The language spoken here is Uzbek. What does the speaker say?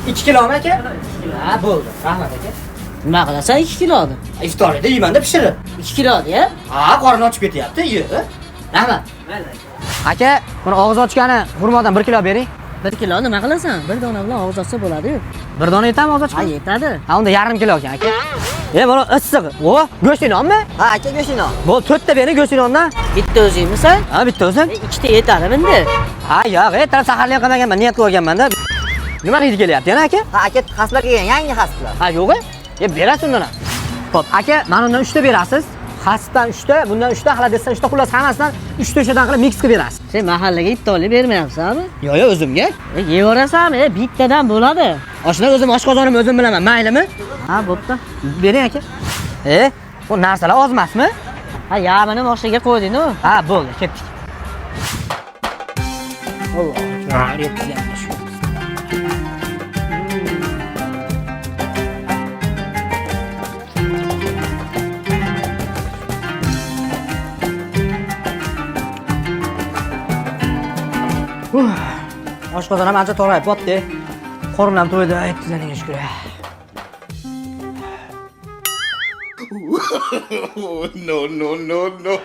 2 kilomi aka? Ha, bo'ldi. Rahmat aka. Nima qilasan 2 kiloni? Iftorida yeyman-da pishirib. 2 kiloni-ya? Ha, qorin ochib ketyapti, ye. Rahmat. Aka, buni og'iz ochgani xurmodan 1 kilo bering. 1 kilo nima qilasan? Bir dona bilan og'iz ochsa bo'ladi-yu. Bir dona yetami og'iz Ha, ochgan? yetadi. Ha, unda yarim kilo ekan aka. Mana issiq. O, go'shtli nonmi? Ha, aka go'shtli non. Bo'l, 4 ta bering go'shtli nondan. Bitta o'zingmisan? Ha, bitta o'zim. 2 ta yetadi endi. Ha, yo'q, ertalab saharlik qilmaganman, niyat qilganman-da. Nima hidi kelyapti yana aka? Ha, aka haslar kelgan, yangi haslar. Ha, yo'q-a? Berasiz undan. Xo'p, aka, mana undan 3 ta berasiz. Xasdan 3 ta, bundan 3 ta, xaladesdan 3 ta, xullas hammasidan 3 ta o'shadan qilib mix qilib berasiz. Sen mahallaga iftorlik bermayapsanmi? Yo'q, o'zimga. Yeyverasanmi? Bittadan bo'ladi. Oshna o'zim oshqozonimni o'zim bilaman, maylimi? Ha, bo'pti. Bering aka. Bu narsalar oz emasmi? Ha, yamini mashinaga qo'yding-ku. Ha, bo'ldi, ketdik. Oshqozon ham ancha torayib qopti. Qorin ham to'ydi, aytdingizga shukr. No.